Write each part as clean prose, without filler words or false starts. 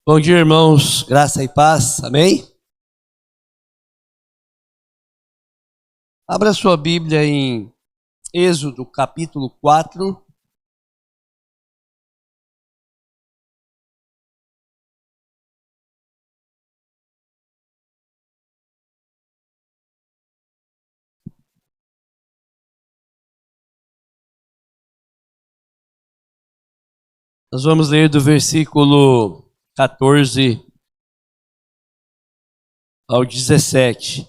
Bom dia, irmãos. Graça e paz. Amém? Abra sua Bíblia em Êxodo, capítulo 4. Nós vamos ler do versículo 14 ao 17.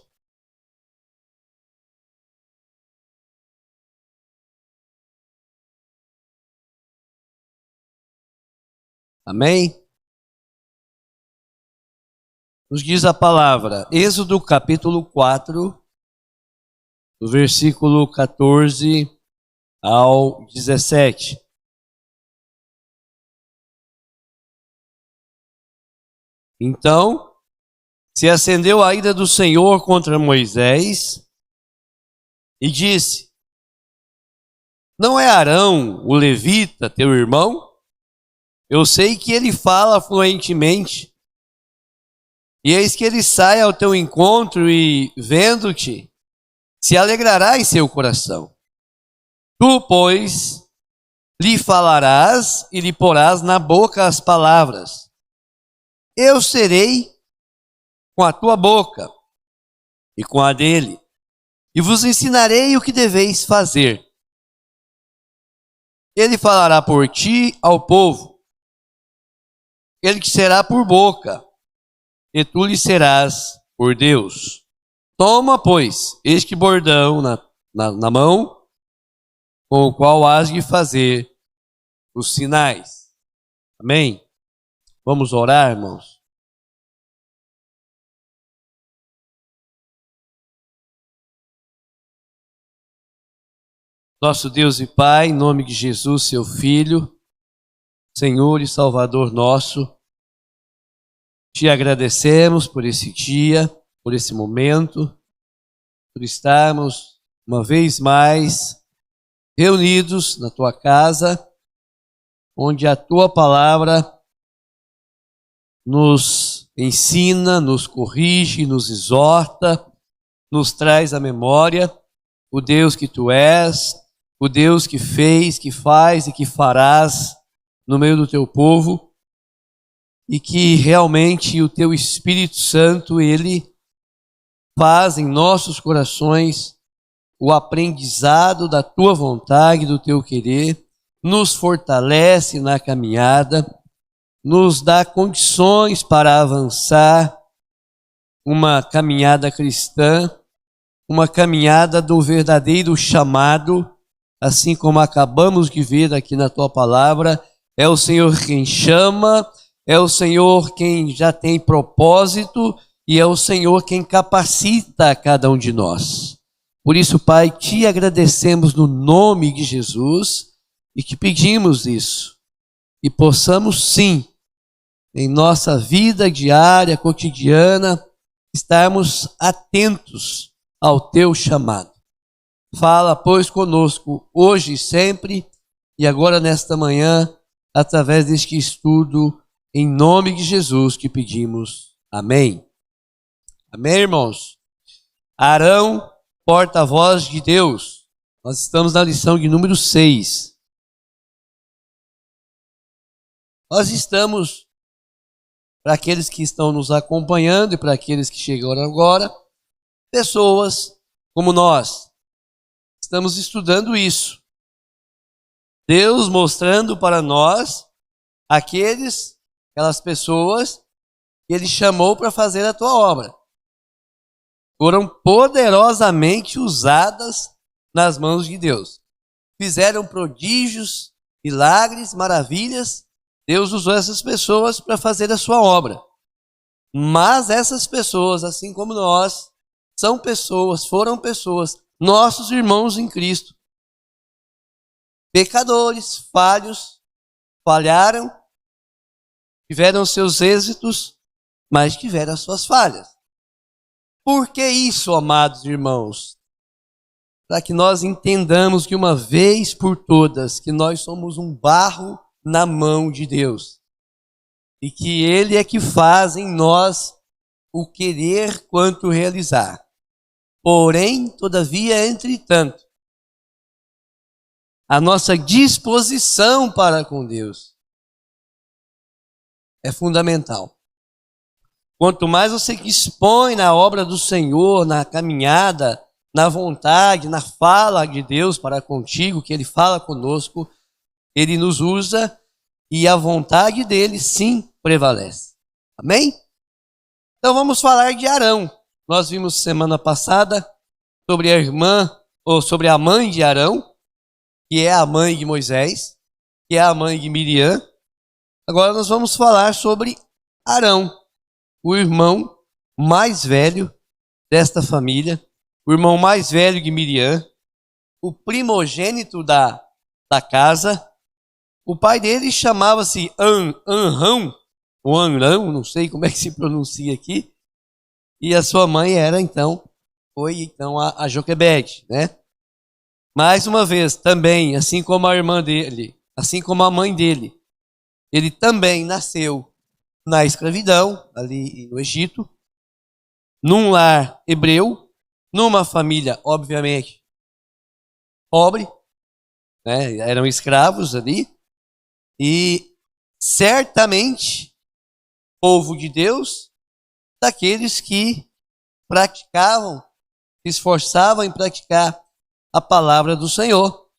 Amém? Nos diz a palavra, Êxodo capítulo 4, do versículo 14 ao 17. Então, se acendeu a ira do Senhor contra Moisés e disse: Não é Arão, o levita, teu irmão? Eu sei que ele fala fluentemente. E eis que ele sai ao teu encontro e, vendo-te, se alegrará em seu coração. Tu, pois, lhe falarás e lhe porás na boca as palavras. Eu serei com a tua boca e com a dele, e vos ensinarei o que deveis fazer. Ele falará por ti ao povo. Ele te será por boca, e tu lhe serás por Deus. Toma, pois, este bordão na mão, com o qual has de fazer os sinais. Amém? Vamos orar, irmãos? Nosso Deus e Pai, em nome de Jesus, seu Filho, Senhor e Salvador nosso, te agradecemos por esse dia, por esse momento, por estarmos uma vez mais reunidos na tua casa, onde a tua palavra nos ensina, nos corrige, nos exorta, nos traz à memória o Deus que tu és, o Deus que fez, que faz e que farás no meio do teu povo, e que realmente o teu Espírito Santo, ele faz em nossos corações o aprendizado da tua vontade, do teu querer, nos fortalece na caminhada, nos dá condições para avançar uma caminhada cristã, uma caminhada do verdadeiro chamado, assim como acabamos de ver aqui na tua palavra. É o Senhor quem chama, é o Senhor quem já tem propósito e é o Senhor quem capacita cada um de nós. Por isso, Pai, te agradecemos no nome de Jesus e te pedimos isso, e possamos sim, em nossa vida diária, cotidiana, estarmos atentos ao teu chamado. Fala, pois, conosco hoje e sempre, e agora nesta manhã, através deste estudo, em nome de Jesus que pedimos. Amém. Amém, irmãos? Arão, porta-voz de Deus. Nós estamos na lição de número 6. Nós estamos, para aqueles que estão nos acompanhando e para aqueles que chegaram agora, pessoas como nós. Estamos estudando isso. Deus mostrando para nós aquelas pessoas que Ele chamou para fazer a tua obra. Foram poderosamente usadas nas mãos de Deus. Fizeram prodígios, milagres, maravilhas. Deus usou essas pessoas para fazer a sua obra. Mas essas pessoas, assim como nós, foram pessoas, nossos irmãos em Cristo. Pecadores, falhos, falharam, tiveram seus êxitos, mas tiveram as suas falhas. Por que isso, amados irmãos? Para que nós entendamos que uma vez por todas, que nós somos um barro na mão de Deus. e que Ele é que faz em nós o querer quanto realizar. Porém, todavia, entretanto, a nossa disposição para com Deus é fundamental. Quanto mais você dispõe na obra do Senhor, na caminhada, na vontade, na fala de Deus para contigo, que Ele fala conosco, Ele nos usa e a vontade dele sim prevalece. Amém? Então vamos falar de Arão. Nós vimos semana passada sobre a irmã, ou sobre a mãe de Arão, que é a mãe de Moisés, que é a mãe de Miriam. Agora nós vamos falar sobre Arão, o irmão mais velho desta família, o irmão mais velho de Miriam, o primogênito da casa. O pai dele chamava-se Anrão, ou Anrão, não sei como é que se pronuncia aqui, e a sua mãe foi a Joquebede, né? Mais uma vez, também, assim como a irmã dele, assim como a mãe dele, ele também nasceu na escravidão, ali no Egito, num lar hebreu, numa família, obviamente, pobre, né? Eram escravos ali, e certamente, povo de Deus, daqueles que praticavam, se esforçavam em praticar a palavra do Senhor.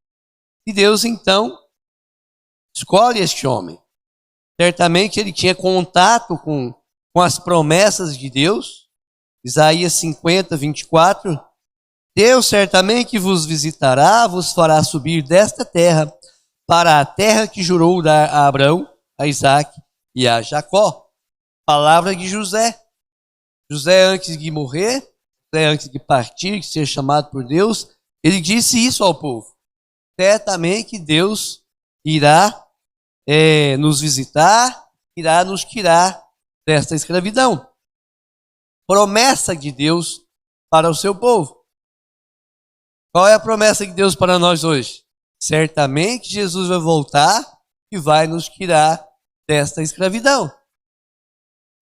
E Deus, então, escolhe este homem. Certamente ele tinha contato com as promessas de Deus. Isaías 50, 24. Deus certamente vos visitará, vos fará subir desta terra para a terra que jurou dar a Abraão, a Isaque e a Jacó. Palavra de José. José, antes de morrer, José, antes de partir, de ser chamado por Deus, ele disse isso ao povo. Certamente Deus irá nos visitar, irá nos tirar desta escravidão. Promessa de Deus para o seu povo. Qual é a promessa de Deus para nós hoje? Certamente Jesus vai voltar e vai nos tirar desta escravidão.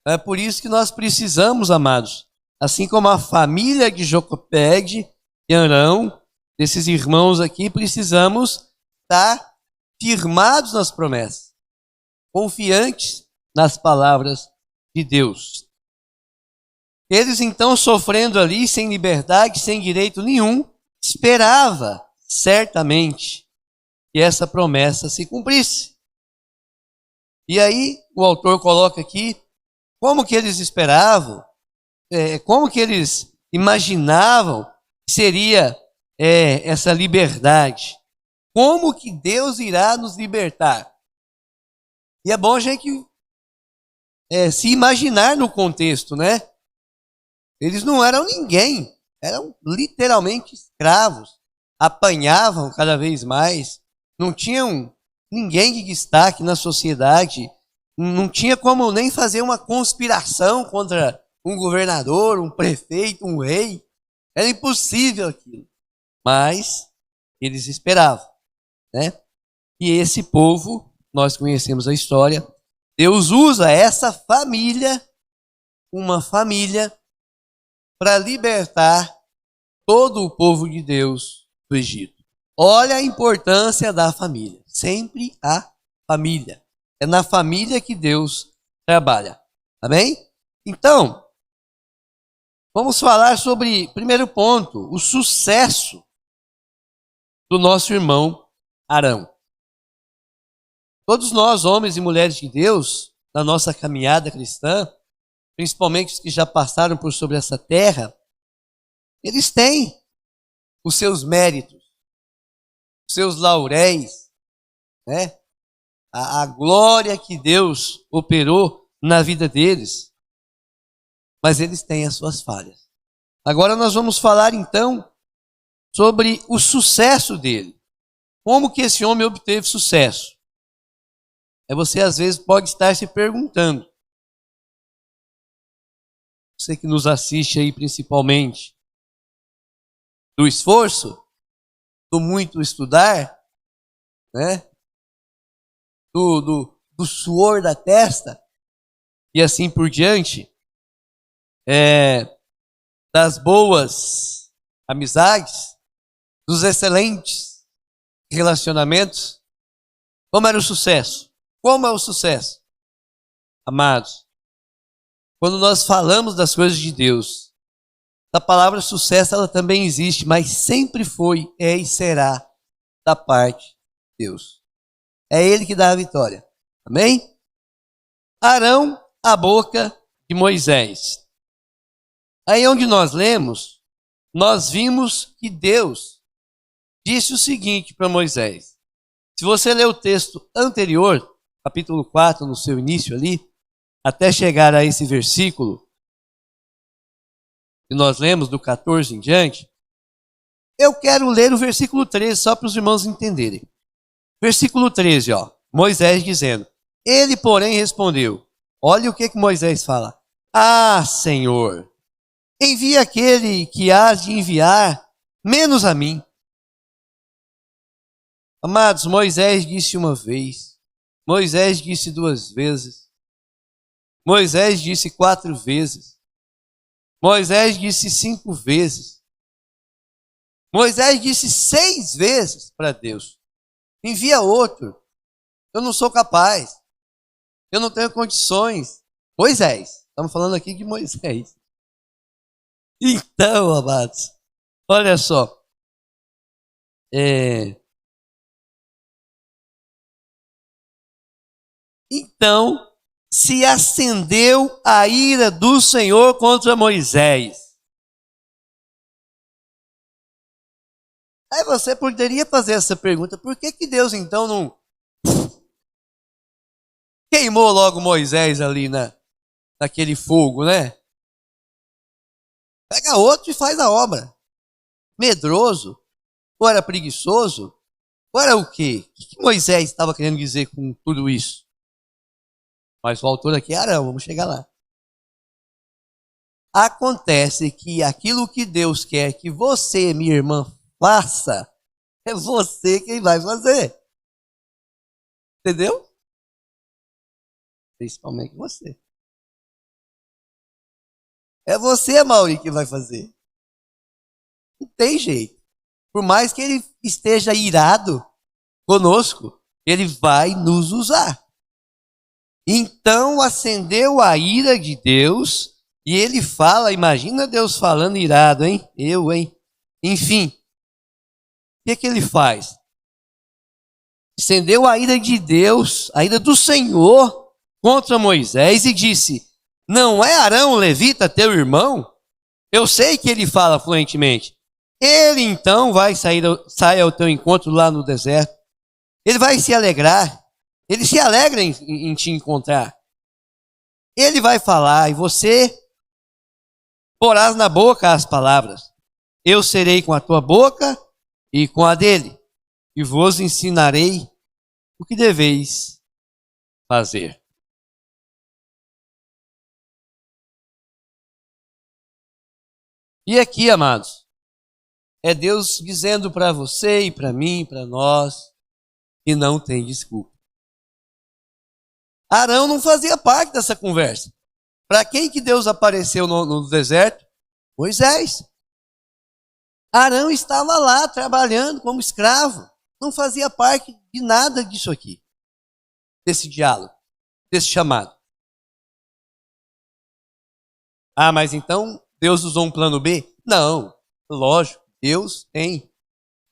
É por isso que nós precisamos, amados, assim como a família de Joquebede e Arão, desses irmãos aqui, precisamos estar firmados nas promessas, confiantes nas palavras de Deus. Eles então sofrendo ali, sem liberdade, sem direito nenhum, esperava certamente que essa promessa se cumprisse. E aí o autor coloca aqui como que eles esperavam, como que eles imaginavam que seria essa liberdade. Como que Deus irá nos libertar? E é bom a gente se imaginar no contexto, né? Eles não eram ninguém, eram literalmente escravos, apanhavam cada vez mais, não tinham ninguém de destaque na sociedade, não tinha como nem fazer uma conspiração contra um governador, um prefeito, um rei, era impossível aquilo, mas eles esperavam, né? E esse povo, nós conhecemos a história, Deus usa essa família, uma família, para libertar todo o povo de Deus do Egito. Olha a importância da família. Sempre a família. É na família que Deus trabalha. Amém? Então, vamos falar sobre, primeiro ponto, o sucesso do nosso irmão Arão. Todos nós, homens e mulheres de Deus, na nossa caminhada cristã, principalmente os que já passaram por sobre essa terra, eles têm os seus méritos, os seus lauréis, né? A glória que Deus operou na vida deles, mas eles têm as suas falhas. Agora nós vamos falar então sobre o sucesso dele. Como que esse homem obteve sucesso? Você às vezes pode estar se perguntando, você que nos assiste aí principalmente, do esforço, do muito estudar, né? Do suor da testa, e assim por diante, das boas amizades, dos excelentes relacionamentos. Como era o sucesso? Como é o sucesso? Amados, quando nós falamos das coisas de Deus, a palavra sucesso ela também existe, mas sempre foi, é e será da parte de Deus. É Ele que dá a vitória. Amém? Arão, a boca de Moisés. Aí onde nós lemos, nós vimos que Deus disse o seguinte para Moisés. Se você ler o texto anterior, capítulo 4, no seu início ali, até chegar a esse versículo, que nós lemos do 14 em diante, eu quero ler o versículo 13, só para os irmãos entenderem. Versículo 13, ó, Moisés dizendo, ele, porém, respondeu, olha o que Moisés fala. Ah, Senhor, envia aquele que hás de enviar, menos a mim. Amados, Moisés disse uma vez, Moisés disse 2 vezes, Moisés disse 4 vezes, Moisés disse 5 vezes, Moisés disse 6 vezes para Deus, envia outro, eu não sou capaz, eu não tenho condições. Moisés, estamos falando aqui de Moisés. Então, amados, olha só, então se acendeu a ira do Senhor contra Moisés. Aí você poderia fazer essa pergunta, por que Deus então não queimou logo Moisés ali naquele fogo, né? Pega outro e faz a obra. Medroso? Ou era preguiçoso? Ou era o quê? O que Moisés estava querendo dizer com tudo isso? Mas o autor aqui é Arão, vamos chegar lá. Acontece que aquilo que Deus quer que você, minha irmã, faça, é você quem vai fazer. Entendeu? Principalmente você. É você, Mauri, que vai fazer. Não tem jeito. Por mais que ele esteja irado conosco, ele vai nos usar. Então acendeu a ira de Deus e ele fala, imagina Deus falando irado, hein? Enfim, o que ele faz? Acendeu a ira de Deus, a ira do Senhor contra Moisés e disse, não é Arão o levita teu irmão? Eu sei que ele fala fluentemente. Ele então vai sair ao teu encontro lá no deserto. Ele vai se alegrar. Ele se alegra em te encontrar. Ele vai falar e você porás na boca as palavras. Eu serei com a tua boca e com a dele. E vos ensinarei o que deveis fazer. E aqui, amados, é Deus dizendo para você e para mim, para nós, que não tem desculpa. Arão não fazia parte dessa conversa. Para quem que Deus apareceu no deserto? Moisés. Arão estava lá trabalhando como escravo. Não fazia parte de nada disso aqui. Desse diálogo, desse chamado. Ah, mas então Deus usou um plano B? Não, lógico, Deus tem.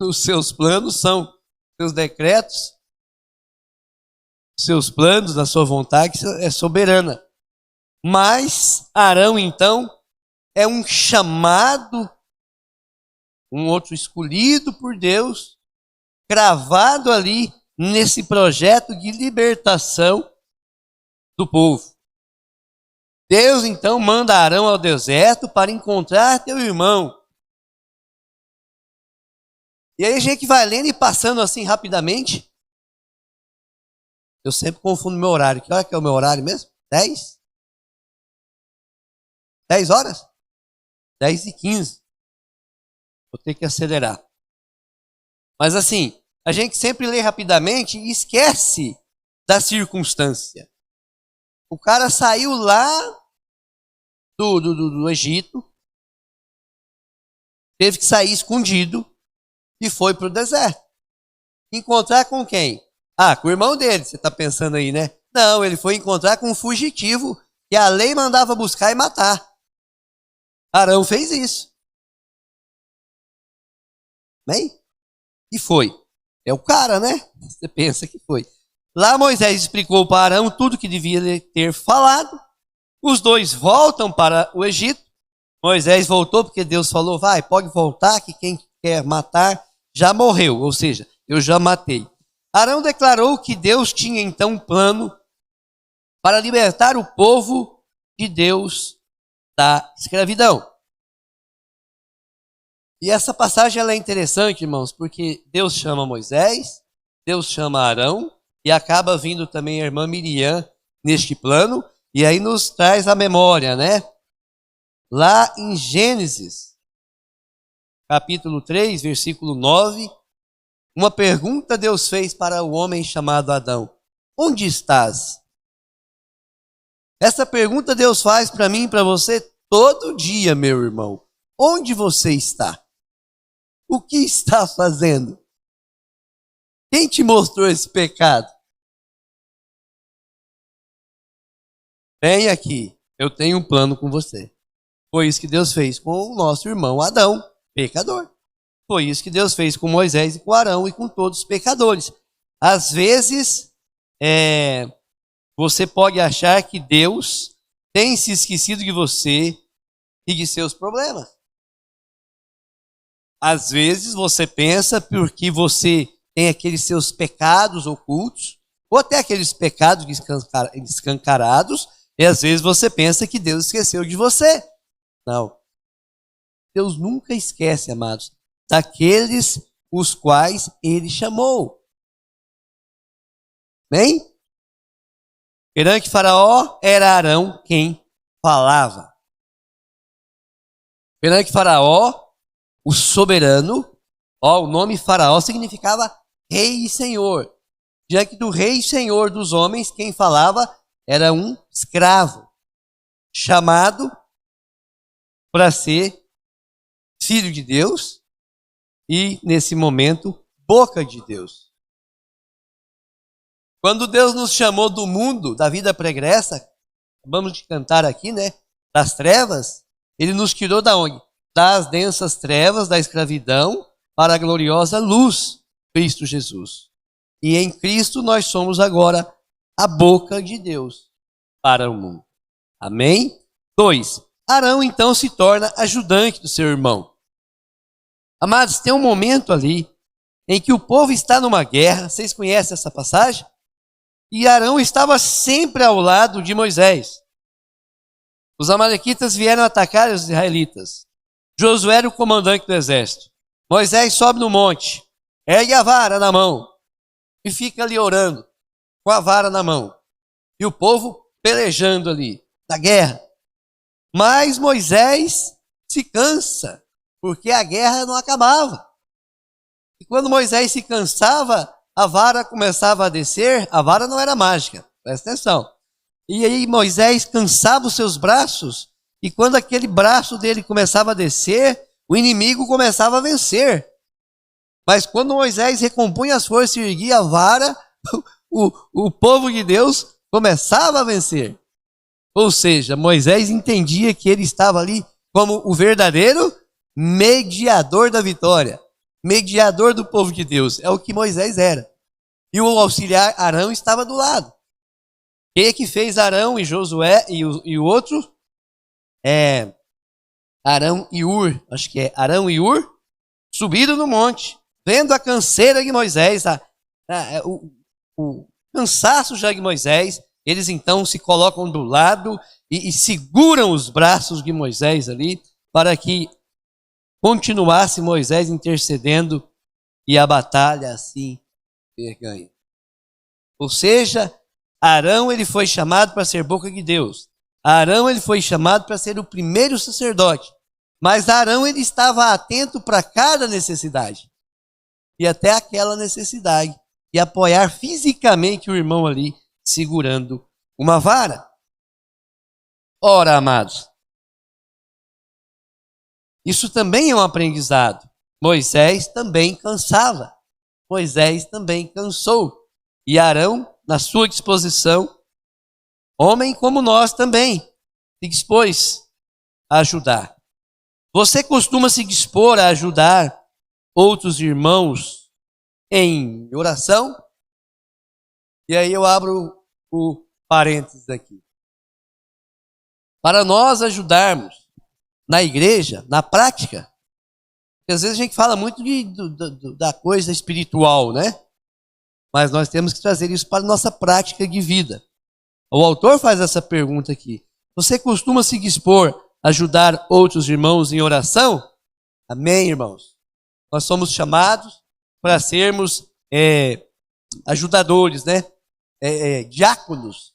Os seus planos são seus decretos, seus planos, a sua vontade é soberana. Mas Arão, então, é um chamado, um outro escolhido por Deus, cravado ali nesse projeto de libertação do povo. Deus, então, manda Arão ao deserto para encontrar teu irmão. E aí a gente vai lendo e passando assim rapidamente. Eu sempre confundo meu horário. Que hora que é o meu horário mesmo? 10? 10 horas? 10h15. Vou ter que acelerar. Mas assim, a gente sempre lê rapidamente e esquece da circunstância. O cara saiu lá do Egito, teve que sair escondido e foi para o deserto. Encontrar com quem? Ah, com o irmão dele, você está pensando aí, né? Não, ele foi encontrar com um fugitivo que a lei mandava buscar e matar. Arão fez isso. Bem? E foi. É o cara, né? Você pensa que foi. Lá Moisés explicou para Arão tudo que devia ter falado. Os dois voltam para o Egito. Moisés voltou porque Deus falou, vai, pode voltar, que quem quer matar já morreu. Ou seja, eu já matei. Arão declarou que Deus tinha então um plano para libertar o povo de Deus da escravidão. E essa passagem ela é interessante, irmãos, porque Deus chama Moisés, Deus chama Arão, e acaba vindo também a irmã Miriam neste plano, e aí nos traz a memória, né? Lá em Gênesis, capítulo 3, versículo 9, uma pergunta Deus fez para o homem chamado Adão: onde estás? Essa pergunta Deus faz para mim e para você todo dia, meu irmão. Onde você está? O que está fazendo? Quem te mostrou esse pecado? Vem aqui, eu tenho um plano com você. Foi isso que Deus fez com o nosso irmão Adão, pecador. Foi isso que Deus fez com Moisés e com Arão e com todos os pecadores. Às vezes, você pode achar que Deus tem se esquecido de você e de seus problemas. Às vezes você pensa porque você tem aqueles seus pecados ocultos, ou até aqueles pecados escancarados, e às vezes você pensa que Deus esqueceu de você. Não. Deus nunca esquece, amados, daqueles os quais Ele chamou. Bem? Perante Faraó era Arão quem falava. Perante Faraó, o soberano, o nome Faraó significava rei e senhor. Diante do rei e senhor dos homens, quem falava era um escravo, chamado para ser filho de Deus e, nesse momento, boca de Deus. Quando Deus nos chamou do mundo, da vida pregressa, vamos de cantar aqui, né? Das trevas, Ele nos tirou da onde? Das densas trevas, da escravidão, para a gloriosa luz, Cristo Jesus. E em Cristo nós somos agora a boca de Deus para o mundo. Amém? 2. Arão então se torna ajudante do seu irmão. Amados, tem um momento ali em que o povo está numa guerra, vocês conhecem essa passagem? E Arão estava sempre ao lado de Moisés. Os amalequitas vieram atacar os israelitas. Josué era o comandante do exército. Moisés sobe no monte, ergue a vara na mão e fica ali orando com a vara na mão. E o povo pelejando ali, na guerra. Mas Moisés se cansa, porque a guerra não acabava. E quando Moisés se cansava, a vara começava a descer. A vara não era mágica, presta atenção. E aí Moisés cansava os seus braços, e quando aquele braço dele começava a descer, o inimigo começava a vencer. Mas quando Moisés recompunha as forças e erguia a vara, o povo de Deus começava a vencer. Ou seja, Moisés entendia que ele estava ali como o verdadeiro mediador da vitória, mediador do povo de Deus. É o que Moisés era. E o auxiliar Arão estava do lado. Quem é que fez Arão e Josué e o outro? Arão e Ur, acho que é Arão e Ur, subiram no monte, vendo a canseira de Moisés, o cansaço já de Moisés. Eles então se colocam do lado e seguram os braços de Moisés ali, para que continuasse Moisés intercedendo e a batalha assim ter ganho. Ou seja, Arão ele foi chamado para ser boca de Deus. Arão ele foi chamado para ser o primeiro sacerdote. Mas Arão ele estava atento para cada necessidade. E até aquela necessidade. E apoiar fisicamente o irmão ali, segurando uma vara. Ora, amados, isso também é um aprendizado. Moisés também cansava. Moisés também cansou. E Arão, na sua disposição, homem como nós também, se dispôs a ajudar. Você costuma se dispor a ajudar outros irmãos em oração? E aí eu abro o parênteses aqui. Para nós ajudarmos na igreja, na prática, porque às vezes a gente fala muito da coisa espiritual, né? Mas nós temos que trazer isso para a nossa prática de vida. O autor faz essa pergunta aqui. Você costuma se dispor a ajudar outros irmãos em oração? Amém, irmãos? Nós somos chamados para sermos ajudadores, né? Diáconos.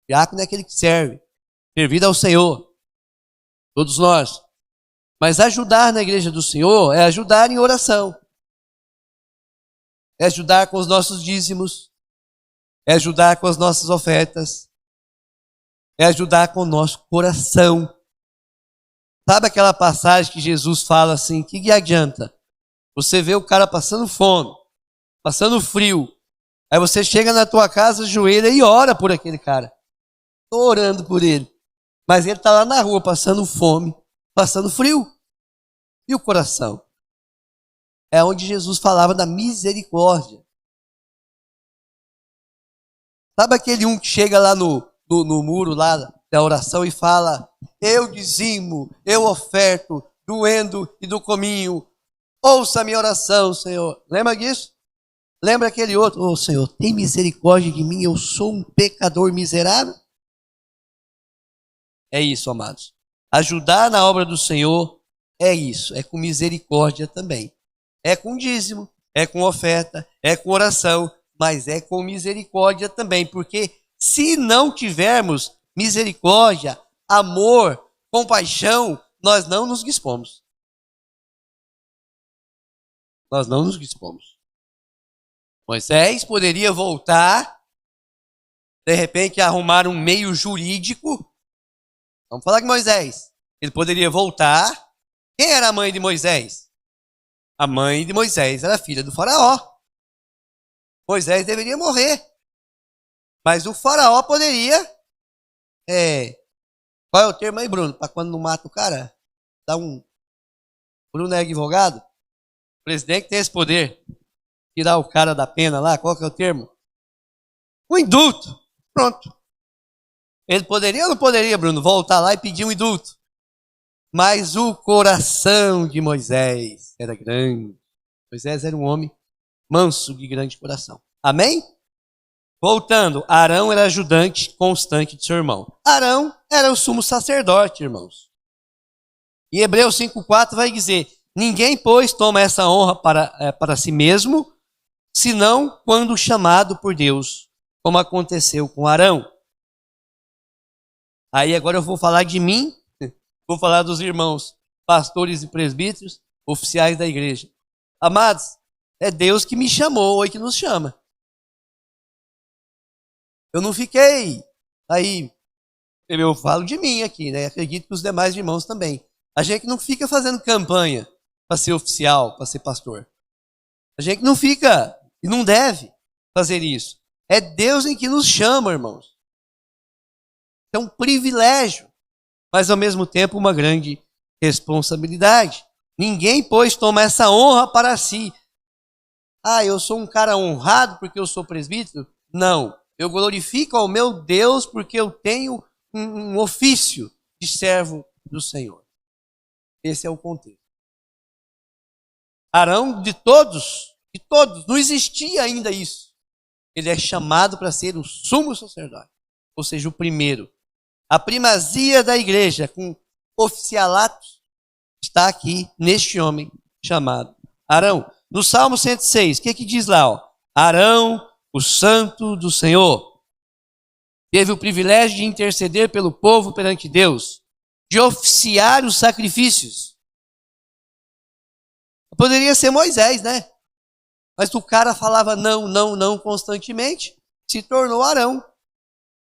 Diácono é aquele que serve. Servir ao Senhor. Todos nós. Mas ajudar na igreja do Senhor é ajudar em oração. É ajudar com os nossos dízimos. É ajudar com as nossas ofertas. É ajudar com o nosso coração. Sabe aquela passagem que Jesus fala assim, que adianta? Você vê o cara passando fome, passando frio. Aí você chega na tua casa, ajoelha e ora por aquele cara. Estou orando por ele. Mas ele está lá na rua passando fome, passando frio. E o coração? É onde Jesus falava da misericórdia. Sabe aquele um que chega lá no muro lá da oração e fala: eu dizimo, eu oferto, doendo e do cominho. Ouça a minha oração, Senhor. Lembra disso? Lembra aquele outro? Ô Senhor, tem misericórdia de mim, eu sou um pecador miserável. É isso, amados. Ajudar na obra do Senhor é isso, é com misericórdia também. É com dízimo, é com oferta, é com oração, mas é com misericórdia também, porque se não tivermos misericórdia, amor, compaixão, nós não nos dispomos. Nós não nos dispomos. Moisés poderia voltar, de repente arrumar um meio jurídico. Vamos falar de Moisés. Ele poderia voltar. Quem era a mãe de Moisés? A mãe de Moisés era a filha do faraó. Moisés deveria morrer. Mas o faraó poderia... Qual é o termo aí, Bruno? Para quando não mata o cara? Dá um... Bruno é advogado? O presidente tem esse poder. Tirar o cara da pena lá, qual que é o termo? O indulto. Pronto. Ele poderia ou não poderia, Bruno, voltar lá e pedir um indulto? Mas o coração de Moisés era grande. Moisés era um homem manso de grande coração. Amém? Voltando, Arão era ajudante constante de seu irmão. Arão era o sumo sacerdote, irmãos. E Hebreus 5,4 vai dizer: ninguém, pois, toma essa honra para si mesmo, senão quando chamado por Deus, como aconteceu com Arão. Aí agora eu vou falar de mim, vou falar dos irmãos, pastores e presbíteros, oficiais da igreja. Amados, é Deus que me chamou e que nos chama. Eu não fiquei aí, eu falo de mim aqui, né? Acredito que os demais irmãos também. A gente não fica fazendo campanha para ser oficial, para ser pastor. A gente não fica e não deve fazer isso. É Deus em que nos chama, irmãos. É um privilégio, mas ao mesmo tempo uma grande responsabilidade. Ninguém, pois, toma essa honra para si. Ah, eu sou um cara honrado porque eu sou presbítero? Não. Eu glorifico ao meu Deus porque eu tenho um ofício de servo do Senhor. Esse é o contexto. Arão, de todos, não existia ainda isso. Ele é chamado para ser o sumo sacerdote, ou seja, o primeiro. A primazia da igreja, com oficialatos, está aqui neste homem chamado Arão. No Salmo 106, o que diz lá? Ó? Arão, o santo do Senhor, teve o privilégio de interceder pelo povo perante Deus, de oficiar os sacrifícios. Poderia ser Moisés, né? Mas o cara falava não constantemente, se tornou Arão.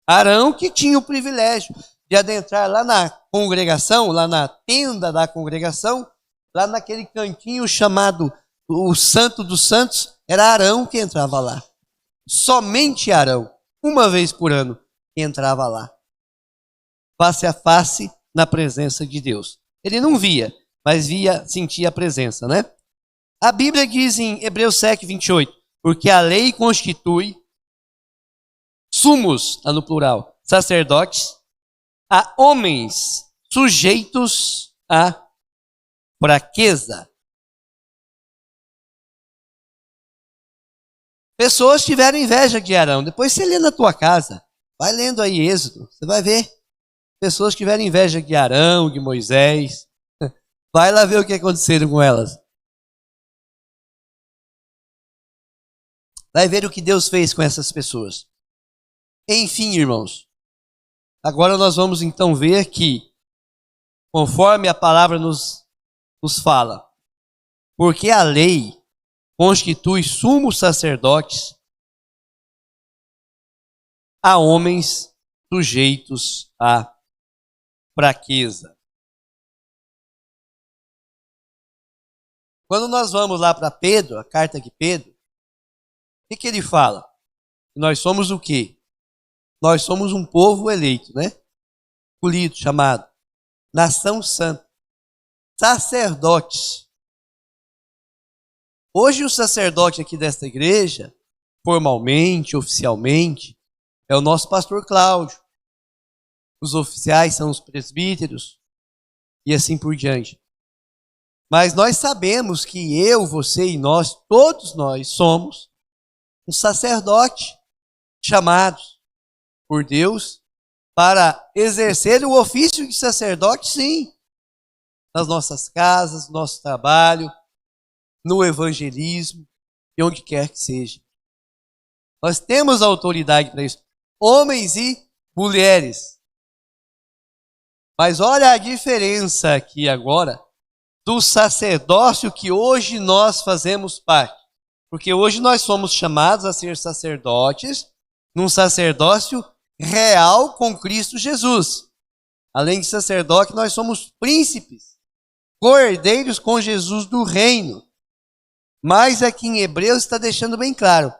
Arão que tinha o privilégio de adentrar lá na congregação, lá na tenda da congregação, lá naquele cantinho chamado o Santo dos Santos, era Arão que entrava lá. Somente Arão, uma vez por ano, que entrava lá. Face a face na presença de Deus. Ele não via, mas sentia a presença, né? A Bíblia diz em Hebreus 7, 28, porque a lei constitui sumos, no plural, sacerdotes, a homens sujeitos à fraqueza. Pessoas tiveram inveja de Arão. Depois você lê na tua casa. Vai lendo aí Êxodo. Você vai ver. Pessoas tiveram inveja de Arão, de Moisés. Vai lá ver o que aconteceu com elas. Vai ver o que Deus fez com essas pessoas. Enfim, irmãos. Agora nós vamos então ver que, conforme a palavra nos fala, porque a lei constitui sumos sacerdotes a homens sujeitos à fraqueza. Quando nós vamos lá para Pedro, a carta de Pedro, o que ele fala? Nós somos o quê? Nós somos um povo eleito, né? Escolhido, chamado nação santa, sacerdotes. Hoje o sacerdote aqui desta igreja, formalmente, oficialmente, é o nosso pastor Cláudio. Os oficiais são os presbíteros e assim por diante. Mas nós sabemos que eu, você e nós, todos nós somos um sacerdote chamados por Deus para exercer o ofício de sacerdote, sim, nas nossas casas, no nosso trabalho, no evangelismo e onde quer que seja. Nós temos autoridade para isso, homens e mulheres. Mas olha a diferença aqui agora do sacerdócio que hoje nós fazemos parte. Porque hoje nós somos chamados a ser sacerdotes num sacerdócio real com Cristo Jesus. Além de sacerdote, nós somos príncipes, cordeiros com Jesus do reino. Mas aqui em Hebreus está deixando bem claro.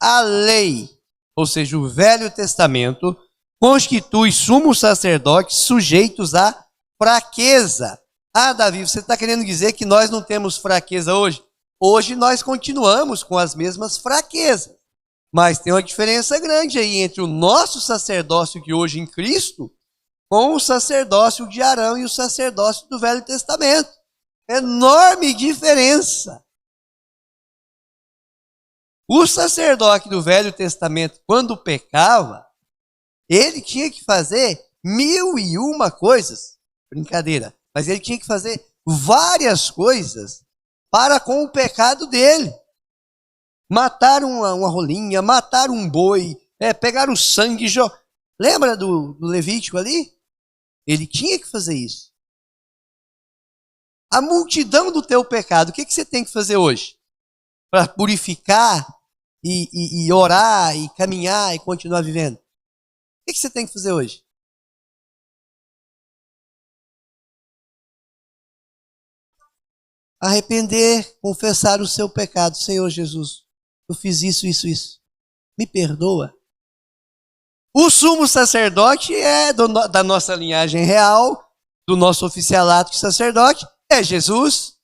A lei, ou seja, o Velho Testamento, constitui sumos sacerdotes sujeitos à fraqueza. Ah, Davi, você está querendo dizer que nós não temos fraqueza hoje? Hoje nós continuamos com as mesmas fraquezas. Mas tem uma diferença grande aí entre o nosso sacerdócio de hoje em Cristo com o sacerdócio de Arão e o sacerdócio do Velho Testamento. Enorme diferença. O sacerdote do Velho Testamento, quando pecava, ele tinha que fazer 1001 coisas. Brincadeira. Mas ele tinha que fazer várias coisas para com o pecado dele. Matar uma rolinha, matar um boi, pegar o sangue. Lembra do Levítico ali? Ele tinha que fazer isso. A multidão do teu pecado, o que você tem que fazer hoje? Para purificar e orar e caminhar e continuar vivendo. O que você tem que fazer hoje? Arrepender, confessar o seu pecado. Senhor Jesus, eu fiz isso, isso, isso. Me perdoa. O sumo sacerdote é da nossa linhagem real, do nosso oficialato de sacerdote, é Jesus.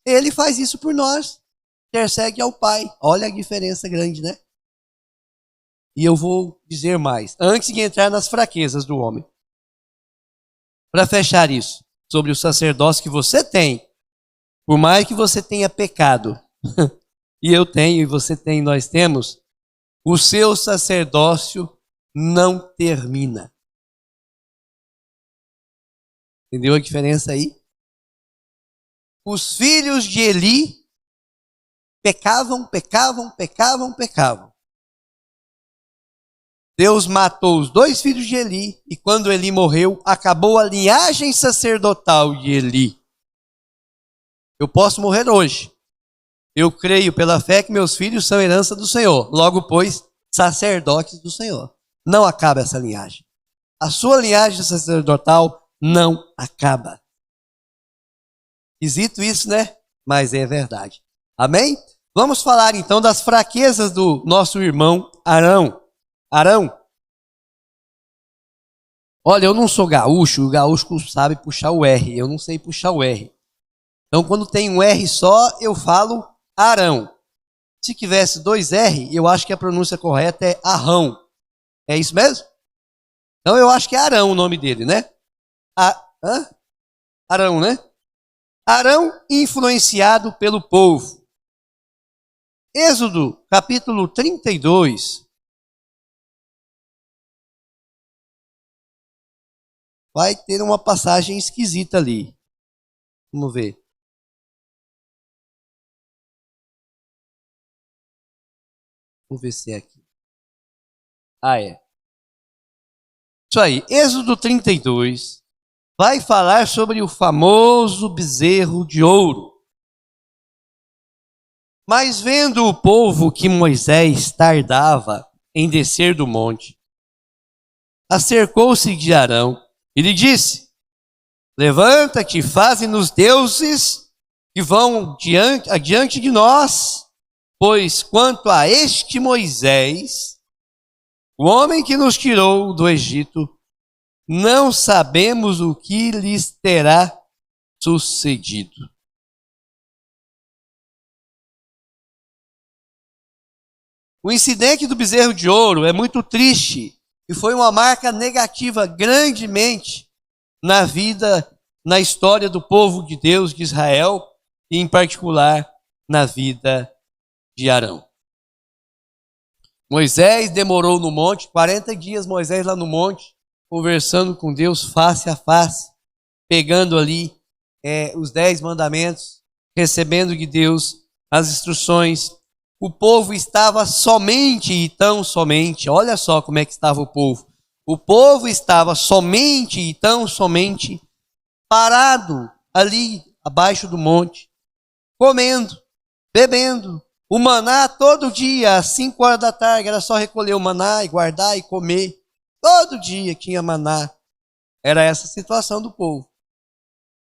Ele faz isso por nós. Intercede ao Pai. Olha a diferença grande, né? E eu vou dizer mais, antes de entrar nas fraquezas do homem. Para fechar isso, sobre o sacerdócio que você tem, por mais que você tenha pecado, e eu tenho, e você tem, nós temos, o seu sacerdócio não termina. Entendeu a diferença aí? Os filhos de Eli pecavam. Deus matou os 2 filhos de Eli, e quando Eli morreu, acabou a linhagem sacerdotal de Eli. Eu posso morrer hoje. Eu creio pela fé que meus filhos são herança do Senhor. Logo, pois, sacerdotes do Senhor. Não acaba essa linhagem. a sua linhagem sacerdotal não acaba. Esquisito isso, né? Mas é verdade. Amém? Vamos falar então das fraquezas do nosso irmão Arão. Arão. Olha, eu não sou gaúcho, o gaúcho sabe puxar o R, eu não sei puxar o R. Então, quando tem um R só, eu falo Arão. Se tivesse dois R, eu acho que a pronúncia correta é Arrão. É isso mesmo? Então, eu acho que é Arão o nome dele, né? Arão, né? Arão influenciado pelo povo. Êxodo, capítulo 32. Vai ter uma passagem esquisita ali. Vamos ver. Vamos ver se é aqui. É. Isso aí. Êxodo 32 vai falar sobre o famoso bezerro de ouro. Mas vendo o povo que Moisés tardava em descer do monte, acercou-se de Arão e lhe disse: levanta-te, faze-nos deuses que vão adiante de nós, pois quanto a este Moisés, o homem que nos tirou do Egito, não sabemos o que lhes terá sucedido. O incidente do bezerro de ouro é muito triste e foi uma marca negativa grandemente na vida, na história do povo de Deus de Israel e em particular na vida de Arão. Moisés demorou no monte, 40 dias Moisés lá no monte, conversando com Deus face a face, pegando ali os 10 mandamentos, recebendo de Deus as instruções. O povo estava somente e tão somente, olha só como é que estava o povo. O povo estava somente e tão somente parado ali abaixo do monte, comendo, bebendo. O maná todo dia, às 5 horas da tarde, era só recolher o maná e guardar e comer. Todo dia tinha maná. Era essa a situação do povo.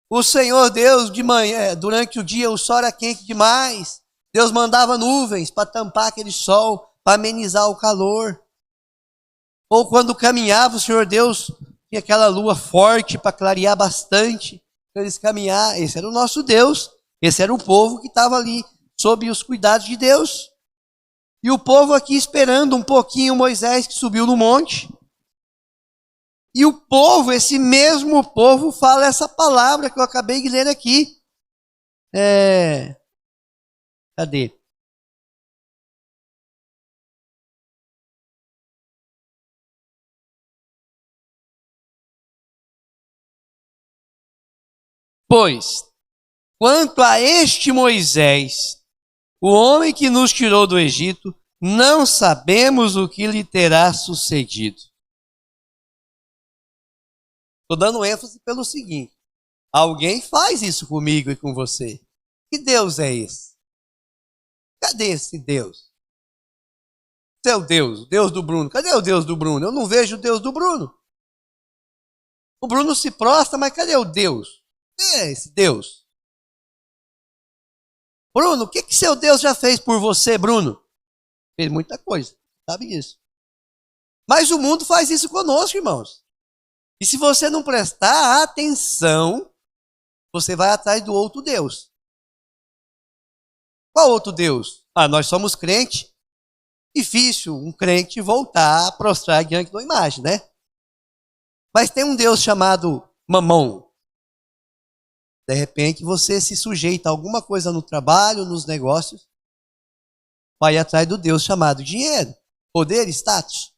O Senhor Deus, de manhã, durante o dia, o sol era quente demais. Deus mandava nuvens para tampar aquele sol, para amenizar o calor. Ou quando caminhava, o Senhor Deus tinha aquela lua forte para clarear bastante, para eles caminhar. Esse era o nosso Deus. Esse era o povo que estava ali, sob os cuidados de Deus. E o povo aqui esperando um pouquinho Moisés, que subiu no monte. E o povo, esse mesmo povo, fala essa palavra que eu acabei de ler aqui. Cadê? Pois, quanto a este Moisés, o homem que nos tirou do Egito, não sabemos o que lhe terá sucedido. Estou dando ênfase pelo seguinte: alguém faz isso comigo e com você. Que Deus é esse? Cadê esse Deus? Seu Deus, o Deus do Bruno. Cadê o Deus do Bruno? Eu não vejo o Deus do Bruno. O Bruno se prostra, mas cadê o Deus? Quem é esse Deus? Bruno, o que seu Deus já fez por você, Bruno? Fez muita coisa, sabe disso. Mas o mundo faz isso conosco, irmãos. E se você não prestar atenção, você vai atrás do outro Deus. Qual outro Deus? Nós somos crentes. Difícil um crente voltar a prostrar diante de uma imagem, né? Mas tem um Deus chamado Mamon. De repente você se sujeita a alguma coisa no trabalho, nos negócios, vai atrás do Deus chamado dinheiro, poder, status.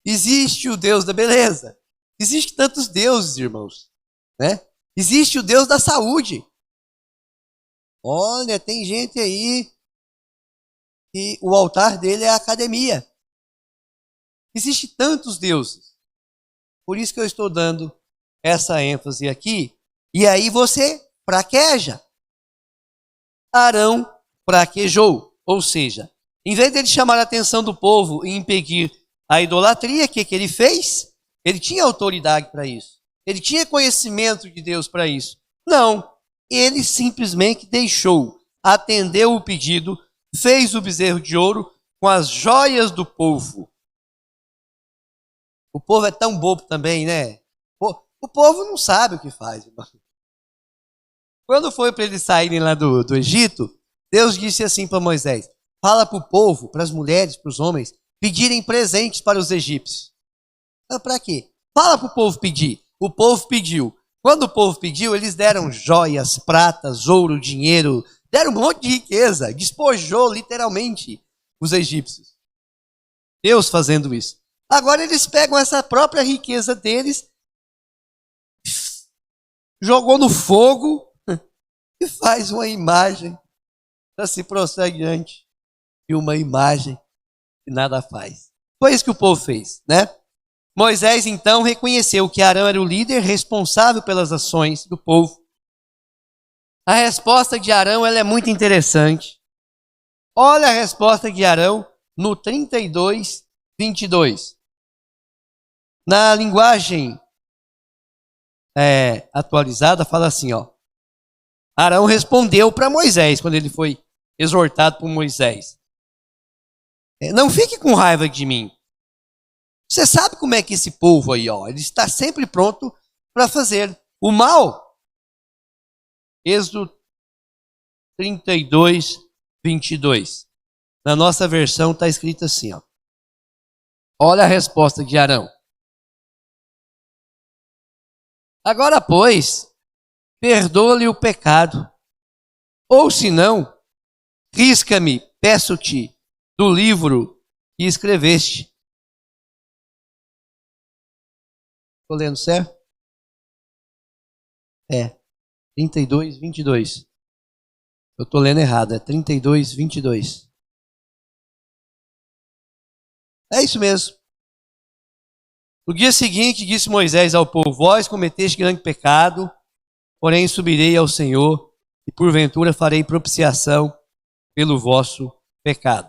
Existe o Deus da beleza. Existem tantos deuses, irmãos, né? Existe o Deus da saúde. Olha, tem gente aí que o altar dele é a academia. Existem tantos deuses. Por isso que eu estou dando essa ênfase aqui. E aí você fraqueja. Arão fraquejou. Ou seja, em vez de ele chamar a atenção do povo e impedir a idolatria, o que ele fez? Ele tinha autoridade para isso. Ele tinha conhecimento de Deus para isso. Não, ele simplesmente deixou, atendeu o pedido, fez o bezerro de ouro com as joias do povo. O povo é tão bobo também, né? O povo não sabe o que faz, irmão. Quando foi para eles saírem lá do Egito, Deus disse assim para Moisés: fala para o povo, para as mulheres, para os homens, pedirem presentes para os egípcios. Para quê? Fala para o povo pedir. O povo pediu. Quando o povo pediu, eles deram joias, pratas, ouro, dinheiro, deram um monte de riqueza, despojou literalmente os egípcios. Deus fazendo isso. Agora eles pegam essa própria riqueza deles, jogou no fogo e faz uma imagem para se prosseguir diante de uma imagem que nada faz. Foi isso que o povo fez, né? Moisés então reconheceu que Arão era o líder responsável pelas ações do povo. A resposta de Arão ela é muito interessante. Olha a resposta de Arão no 32, 22. Na linguagem atualizada fala assim, ó. Arão respondeu para Moisés, quando ele foi exortado por Moisés: não fique com raiva de mim. Você sabe como é que esse povo aí, ó, ele está sempre pronto para fazer o mal. Êxodo 32, 22. Na nossa versão está escrito assim, ó. Olha a resposta de Arão. Agora, pois, perdoa-lhe o pecado. Ou se não, risca-me, peço-te, do livro que escreveste. Estou lendo certo? 32, 22. Eu estou lendo errado, é 32, 22. É isso mesmo. No dia seguinte, disse Moisés ao povo: vós cometeste grande pecado, porém subirei ao Senhor, e porventura farei propiciação pelo vosso pecado.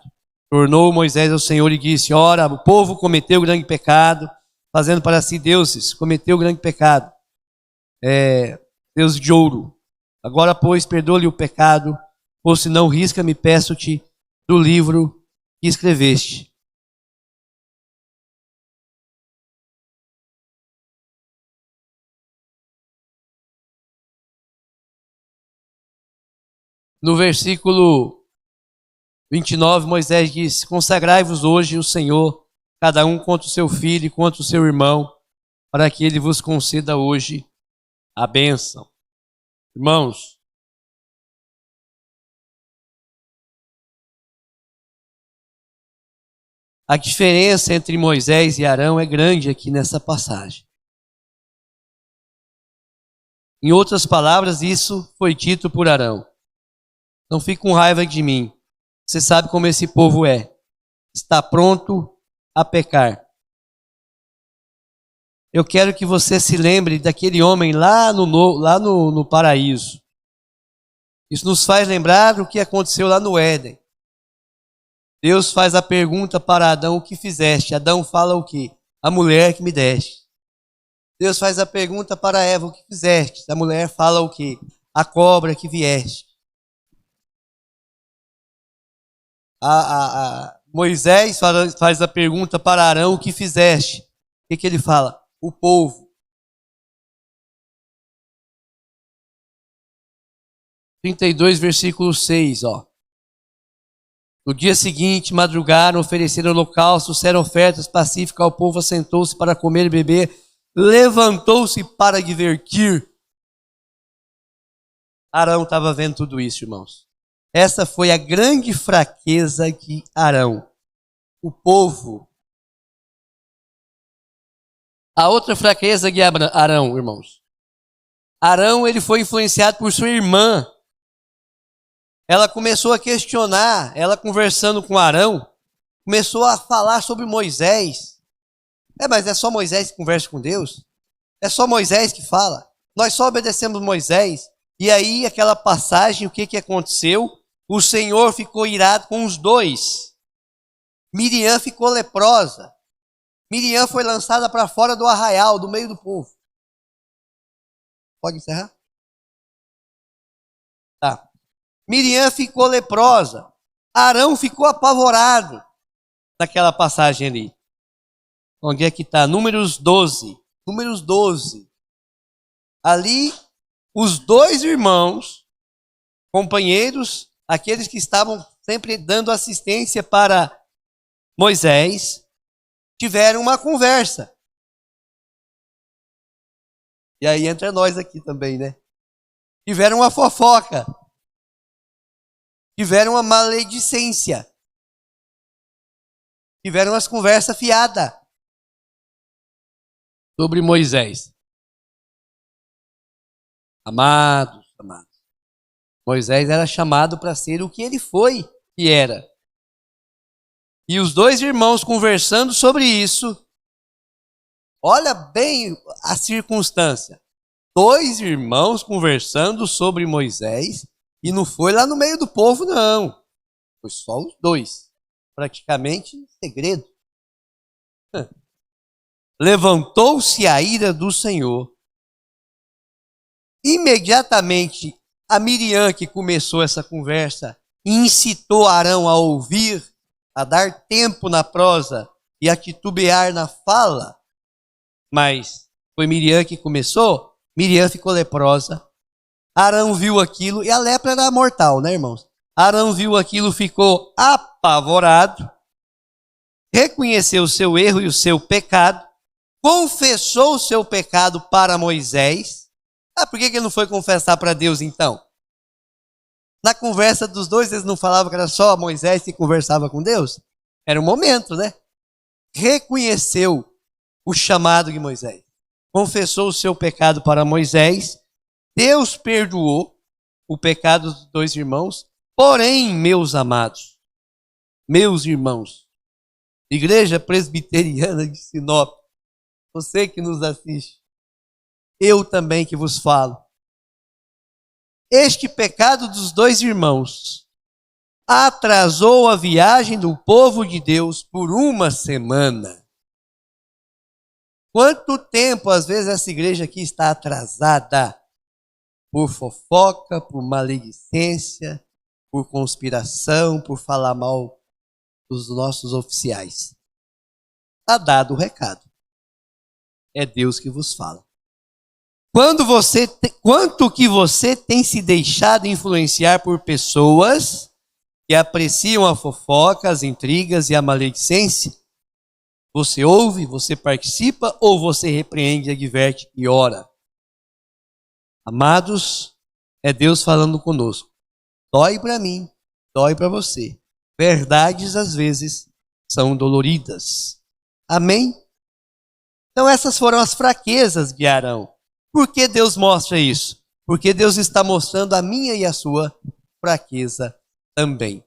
Tornou Moisés ao Senhor e disse: ora, o povo cometeu grande pecado, fazendo para si deuses, cometeu grande pecado. Deus de ouro. Agora, pois, perdoa-lhe o pecado, ou se não, risca-me, peço-te, do livro que escreveste. No versículo 29, Moisés diz: consagrai-vos hoje o Senhor, cada um contra o seu filho e contra o seu irmão, para que ele vos conceda hoje a bênção. Irmãos, a diferença entre Moisés e Arão é grande aqui nessa passagem. Em outras palavras, isso foi dito por Arão: não fique com raiva de mim. Você sabe como esse povo é. Está pronto a pecar. Eu quero que você se lembre daquele homem lá no paraíso. Isso nos faz lembrar do que aconteceu lá no Éden. Deus faz a pergunta para Adão: o que fizeste? Adão fala o quê? A mulher que me deste. Deus faz a pergunta para Eva: o que fizeste? A mulher fala o quê? A cobra que vieste. Moisés faz a pergunta para Arão: o que fizeste? O que ele fala? O povo. 32, versículo 6, ó. No dia seguinte, madrugaram, ofereceram holocausto, fizeram ofertas pacíficas ao povo, assentou-se para comer e beber, levantou-se para divertir. Arão estava vendo tudo isso, irmãos. Essa foi a grande fraqueza de Arão. O povo. A outra fraqueza de Arão, irmãos. Arão, ele foi influenciado por sua irmã. Ela começou a questionar, ela conversando com Arão, começou a falar sobre Moisés. Mas é só Moisés que conversa com Deus? É só Moisés que fala? Nós só obedecemos Moisés? E aí, aquela passagem, o que aconteceu? O Senhor ficou irado com os dois. Miriam ficou leprosa. Miriam foi lançada para fora do arraial, do meio do povo. Pode encerrar? Tá. Miriam ficou leprosa. Arão ficou apavorado naquela passagem ali. Onde é que está? Números 12. Números 12. Ali, os dois irmãos, companheiros, aqueles que estavam sempre dando assistência para Moisés, tiveram uma conversa. E aí entra nós aqui também, né? Tiveram uma fofoca. Tiveram uma maledicência. Tiveram umas conversas fiadas sobre Moisés. Amados. Moisés era chamado para ser o que ele foi e era. E os dois irmãos conversando sobre isso. Olha bem a circunstância. Dois irmãos conversando sobre Moisés. E não foi lá no meio do povo, não. Foi só os dois. Praticamente em segredo. Levantou-se a ira do Senhor. Imediatamente, a Miriam, que começou essa conversa, incitou Arão a ouvir, a dar tempo na prosa e a titubear na fala. Mas foi Miriam que começou. Miriam ficou leprosa. Arão viu aquilo, e a lepra era mortal, né, irmãos? Arão viu aquilo, ficou apavorado, reconheceu o seu erro e o seu pecado, confessou o seu pecado para Moisés. Por que ele não foi confessar para Deus, então? Na conversa dos dois, eles não falavam que era só Moisés que conversava com Deus? Era um momento, né? Reconheceu o chamado de Moisés. Confessou o seu pecado para Moisés. Deus perdoou o pecado dos dois irmãos. Porém, meus amados, meus irmãos, Igreja Presbiteriana de Sinop, você que nos assiste, eu também que vos falo, este pecado dos dois irmãos atrasou a viagem do povo de Deus por uma semana. Quanto tempo, às vezes, essa igreja aqui está atrasada? Por fofoca, por maledicência, por conspiração, por falar mal dos nossos oficiais. Está dado o recado. É Deus que vos fala. Quanto que você tem se deixado influenciar por pessoas que apreciam a fofoca, as intrigas e a maledicência? Você ouve, você participa ou você repreende, adverte e ora? Amados, é Deus falando conosco. Dói para mim, dói para você. Verdades, às vezes, são doloridas. Amém? Então essas foram as fraquezas de Arão. Por que Deus mostra isso? Porque Deus está mostrando a minha e a sua fraqueza também.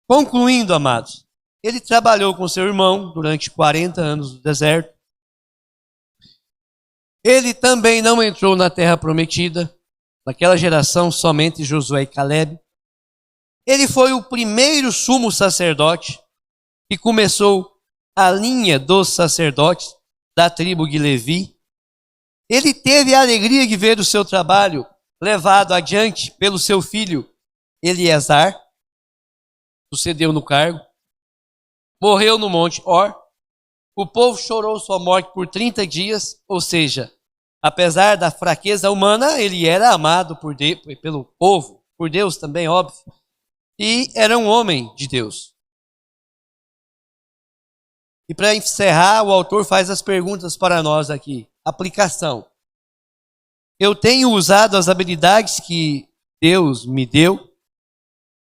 Concluindo, amados, ele trabalhou com seu irmão durante 40 anos no deserto. Ele também não entrou na terra prometida. Naquela geração, somente Josué e Caleb. Ele foi o primeiro sumo sacerdote que começou a linha dos sacerdotes da tribo de Levi. Ele teve a alegria de ver o seu trabalho levado adiante pelo seu filho Eleazar. Sucedeu no cargo. Morreu no Monte Or. O povo chorou sua morte por 30 dias, ou seja, apesar da fraqueza humana, ele era amado pelo povo, por Deus também, óbvio, e era um homem de Deus. E para encerrar, o autor faz as perguntas para nós aqui. Aplicação. Eu tenho usado as habilidades que Deus me deu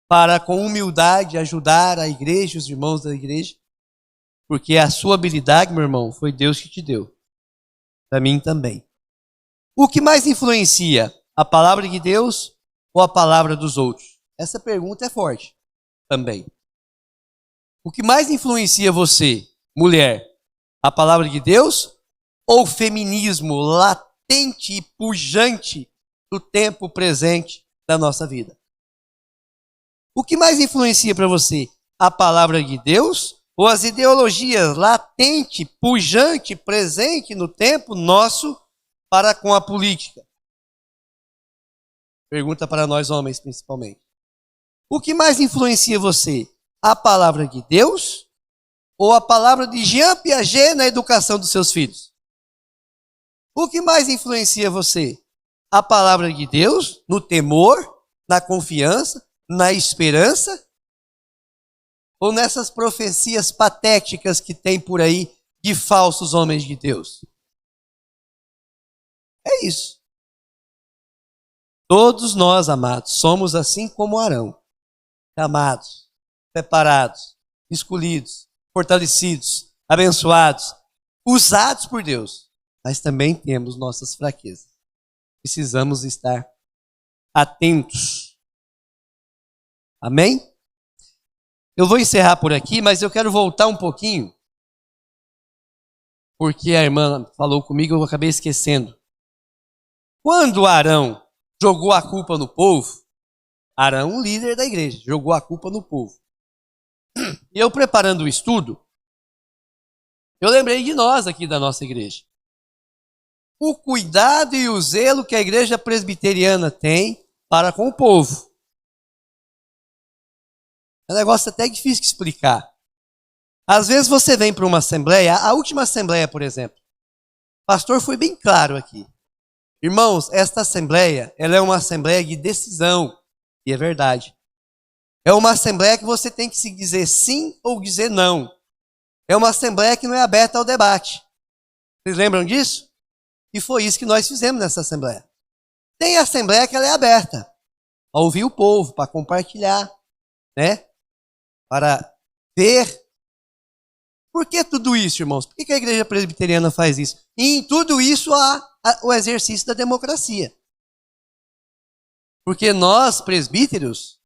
para, com humildade, ajudar a igreja, os irmãos da igreja? Porque a sua habilidade, meu irmão, foi Deus que te deu. Para mim também. O que mais influencia? A palavra de Deus ou a palavra dos outros? Essa pergunta é forte também. O que mais influencia você, mulher? A palavra de Deus ou o feminismo latente e pujante do tempo presente da nossa vida? O que mais influencia para você? A palavra de Deus ou as ideologias latente, pujante, presente no tempo nosso para com a política? Pergunta para nós homens, principalmente. O que mais influencia você? A palavra de Deus ou a palavra de Jean Piaget na educação dos seus filhos? O que mais influencia você? A palavra de Deus no temor, na confiança, na esperança? Ou nessas profecias patéticas que tem por aí de falsos homens de Deus? É isso. Todos nós, amados, somos assim como Arão. Chamados, preparados, escolhidos, fortalecidos, abençoados, usados por Deus. Mas também temos nossas fraquezas. Precisamos estar atentos. Amém? Eu vou encerrar por aqui, mas eu quero voltar um pouquinho, porque a irmã falou comigo, eu acabei esquecendo. Quando Arão jogou a culpa no povo, Arão, líder da igreja, jogou a culpa no povo. E eu preparando o estudo, eu lembrei de nós aqui da nossa igreja. O cuidado e o zelo que a igreja presbiteriana tem para com o povo. É um negócio até difícil de explicar. Às vezes você vem para uma assembleia, a última assembleia, por exemplo, o pastor foi bem claro aqui. Irmãos, esta assembleia, ela é uma assembleia de decisão, e é verdade. É uma assembleia que você tem que se dizer sim ou dizer não. É uma assembleia que não é aberta ao debate. Vocês lembram disso? E foi isso que nós fizemos nessa assembleia. Tem assembleia que ela é aberta, para ouvir o povo, para compartilhar, né? Para ver. Por que tudo isso, irmãos? Por que a igreja presbiteriana faz isso? E em tudo isso há o exercício da democracia. Porque nós, presbíteros,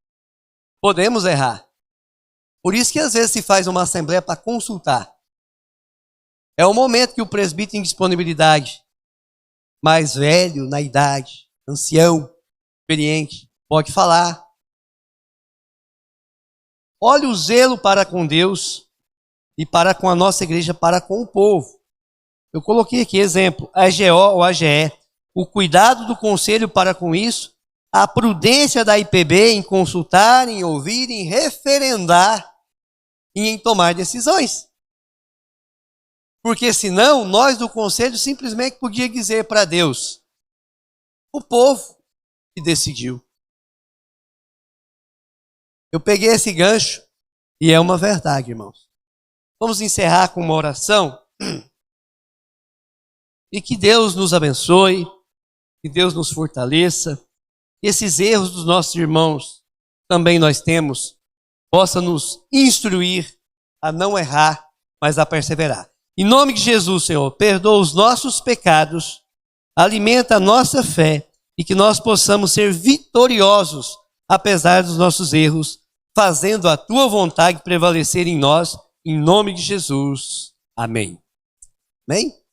podemos errar. Por isso que às vezes se faz uma assembleia para consultar. É o momento que o presbítero em disponibilidade, mais velho na idade, ancião, experiente, pode falar. Olha o zelo para com Deus e para com a nossa igreja, para com o povo. Eu coloquei aqui exemplo, AGO ou AGE, o cuidado do conselho para com isso, a prudência da IPB em consultar, em ouvir, em referendar e em tomar decisões. Porque senão, nós do conselho simplesmente podíamos dizer para Deus, o povo que decidiu. Eu peguei esse gancho e é uma verdade, irmãos. Vamos encerrar com uma oração e que Deus nos abençoe, que Deus nos fortaleça, que esses erros dos nossos irmãos, também nós temos, possa nos instruir a não errar, mas a perseverar. Em nome de Jesus, Senhor, perdoa os nossos pecados, alimenta a nossa fé e que nós possamos ser vitoriosos, apesar dos nossos erros, fazendo a Tua vontade prevalecer em nós, em nome de Jesus. Amém. Amém?